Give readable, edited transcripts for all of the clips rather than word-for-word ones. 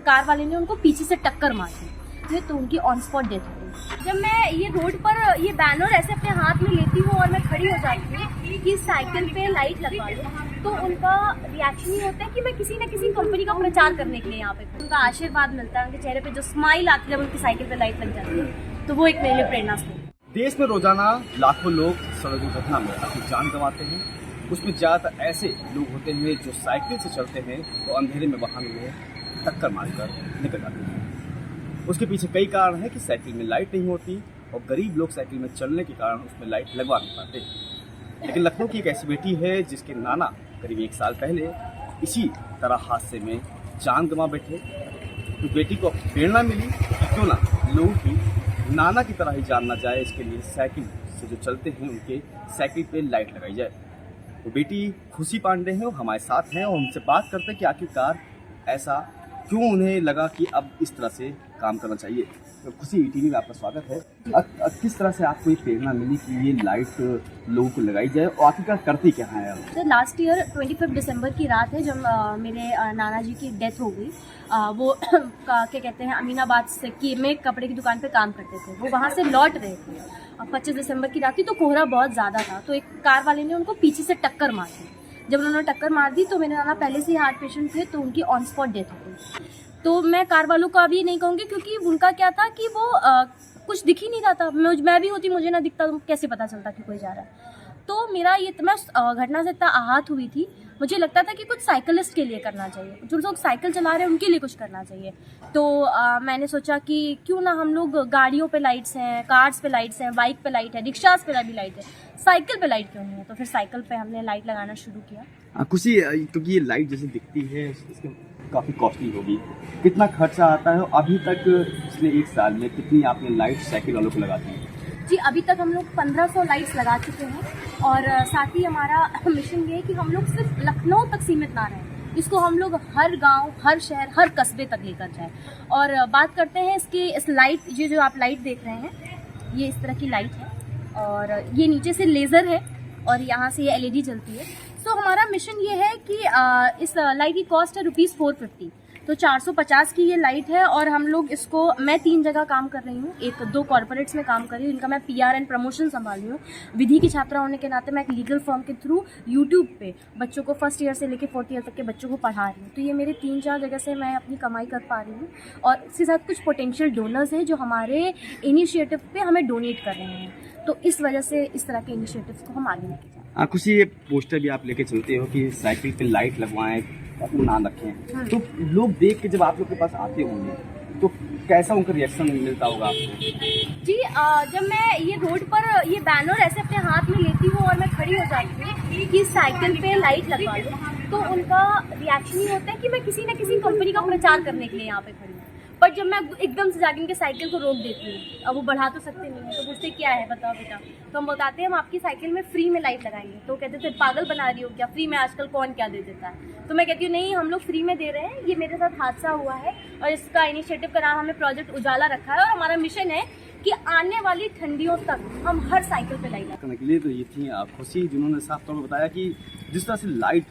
Car वाले ने उनको पीछे से टक्कर मार दी, तो उनकी ऑन स्पॉट डेथ हो गई। जब मैं ये रोड पर ये बैनर ऐसे अपने हाथ में लेती हूँ और मैं खड़ी हो जाती हूँ कि साइकिल पे लाइट लगवा लो, तो उनका रिएक्शन ये होता है कि मैं किसी न किसी कंपनी का प्रचार करने के लिए यहाँ पे हूँ। उनका आशीर्वाद मिलता है, उनके चेहरे पे जो स्माइल आती है जब उनकी साइकिल पे लाइट लग जाती है, तो वो एक मेरे लिए प्रेरणा स्रोत है। देश में रोजाना लाखों लोग सड़क दुर्घटना में अपनी जान गंवाते हैं। उसमें ज़्यादातर ऐसे लोग होते हैं जो साइकिल से चलते हैं तो अंधेरे में वाहन में टक्कर मारकर निकल जाते हैं। उसके पीछे कई कारण हैं कि साइकिल में लाइट नहीं होती और गरीब लोग साइकिल में चलने के कारण उसमें लाइट लगवा नहीं पाते। लेकिन लखनऊ की एक ऐसी बेटी है जिसके नाना करीब 1 साल पहले इसी तरह हादसे में जान गंवा बैठे। तो बेटी को प्रेरणा मिली कि क्यों ना लोगों की नाना की तरह ही जान ना जाए, इसके लिए साइकिल से जो चलते हैं उनके साइकिल पे लाइट लगाई जाए। तो बेटी खुशी पांडे हैं, वो हमारे साथ हैं और उनसे बात करते हैं कि आखिरकार ऐसा क्यों उन्हें लगा कि अब इस तरह से काम करना चाहिए। तो खुशी टीवी में आपका स्वागत है। किस तरह से आपको ये प्रेरणा मिली कि ये लाइट लोगों को लगाई जाए और आखिरकार करती क्या है? तो लास्ट ईयर 25 दिसंबर की रात है जब मेरे नाना जी की डेथ हो गई। वो क्या कहते हैं, अमीनाबाद से कि में कपड़े की दुकान पे काम करते थे, वो वहाँ से लौट रहे थे। 25 दिसंबर की रात थी, तो कोहरा बहुत ज़्यादा था, तो एक कार वाले ने उनको पीछे से टक्कर मार दी। जब उन्होंने टक्कर मार दी तो मेरे नाना पहले से ही हार्ट पेशेंट थे, तो उनकी ऑन स्पॉट डेथ हो गई। तो मैं कार वालों को अभी नहीं कहूँगी, क्योंकि उनका क्या था कि वो कुछ दिख ही नहीं रहा था। मैं भी होती, मुझे ना दिखता तो कैसे पता चलता कि कोई जा रहा है। तो मेरा ये मैं घटना से इतना आहत हुई थी, मुझे लगता था कि कुछ साइकिलिस्ट के लिए करना चाहिए, जो लोग साइकिल चला रहे हैं उनके लिए कुछ करना चाहिए। तो मैंने सोचा कि क्यों ना हम लोग गाड़ियों पे लाइट्स हैं, कार्स पे लाइट्स हैं, बाइक पे लाइट है, रिक्शास पे भी लाइट है, साइकिल पे लाइट क्यों नहीं है। तो फिर साइकिल पे हमने लाइट लगाना शुरू किया। खुशी, क्योंकि ये लाइट जैसे दिखती है इसके काफ़ी कॉस्टली होगी, कितना खर्चा आता है? अभी तक पिछले 1 साल में कितनी आपने लाइट साइकिल वालों को लगाती है? जी, अभी तक हम लोग 1500 लाइट्स लगा चुके हैं और साथ ही हमारा मिशन ये है कि हम लोग सिर्फ लखनऊ तक सीमित ना रहें, इसको हम लोग हर गांव, हर शहर, हर कस्बे तक लेकर जाएं। और बात करते हैं इस लाइट, ये जो आप लाइट देख रहे हैं, ये इस तरह की लाइट है और ये नीचे से लेज़र है और यहाँ से ये LED जलती है। तो हमारा मिशन ये है कि इस लाइट की कॉस्ट है ₹450, तो 450 की ये लाइट है। और हम लोग इसको, मैं 3 जगह काम कर रही हूँ, 2 कॉर्पोरेट्स में काम कर रही हूँ, इनका मैं PR एंड प्रमोशन संभाल रही हूँ। विधि की छात्रा होने के नाते मैं एक लीगल फर्म के थ्रू यूट्यूब पे बच्चों को 1st ईयर से लेकर 4th ईयर तक के बच्चों को पढ़ा रही हूँ। तो ये मेरे 3-4 जगह से मैं अपनी कमाई कर पा रही हूँ। और इसके साथ कुछ पोटेंशियल डोनर्स हैं जो हमारे इनिशिएटिव पे हमें डोनेट कर रहे हैं, तो इस वजह से इस तरह के इनिशिएटिव्स को हम आगे लेके जाएं। खुशी, ये पोस्टर भी आप लेके चलते हो कि साइकिल पे लाइट लगवाएं, अपना नाम रखें, तो लोग देख के जब आप लोग के पास आते होंगे तो कैसा उनका रिएक्शन मिलता होगा आपको? जी, जब मैं ये रोड पर ये बैनर ऐसे अपने हाथ में लेती हूँ और मैं खड़ी हो जाती हूँ कि साइकिल पे लाइट लगवा लो, तो उनका रिएक्शन ये होता है कि मैं किसी न किसी कंपनी का प्रचार करने के लिए यहाँ पे खड़ी हूँ। पर जब मैं एकदम से जाके उनके साइकिल को रोक देती हूँ, अब वो बढ़ा तो सकते नहीं है, तो पूछते क्या है बताओ बेटा, तो हम बताते हैं हम आपकी साइकिल में फ्री में लाइट लगाएंगे। तो कहते थे पागल बना रही हो क्या, फ्री में आजकल कौन क्या दे देता है। तो मैं कहती हूँ नहीं, हम लोग फ्री में दे रहे हैं, ये मेरे साथ हादसा हुआ है और इसका इनिशिएटिव का नाम हमने प्रोजेक्ट उजाला रखा है। और हमारा मिशन है कि आने वाली ठंडियों तक हम हर साइकिल पे लाइट करने के लिए। तो ये थी खुशी, जिन्होंने साफ तौर पर बताया कि जिस तरह से लाइट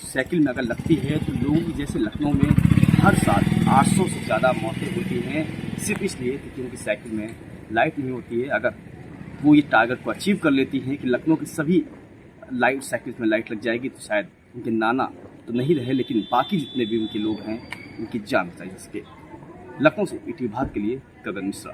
साइकिल में अगर लगती है तो लोगों की, जैसे लखनऊ में हर साल 800 से ज़्यादा मौतें होती हैं सिर्फ इसलिए क्योंकि उनकी साइकिल में लाइट नहीं होती है। अगर वो ये टारगेट को अचीव कर लेती हैं कि लखनऊ के सभी लाइट साइकिल में लाइट लग जाएगी, तो शायद उनके नाना तो नहीं रहे लेकिन बाकी जितने भी उनके लोग हैं उनकी जान बचाई जा सके। लखनऊ से ETV भारत के लिए गगन मिश्रा।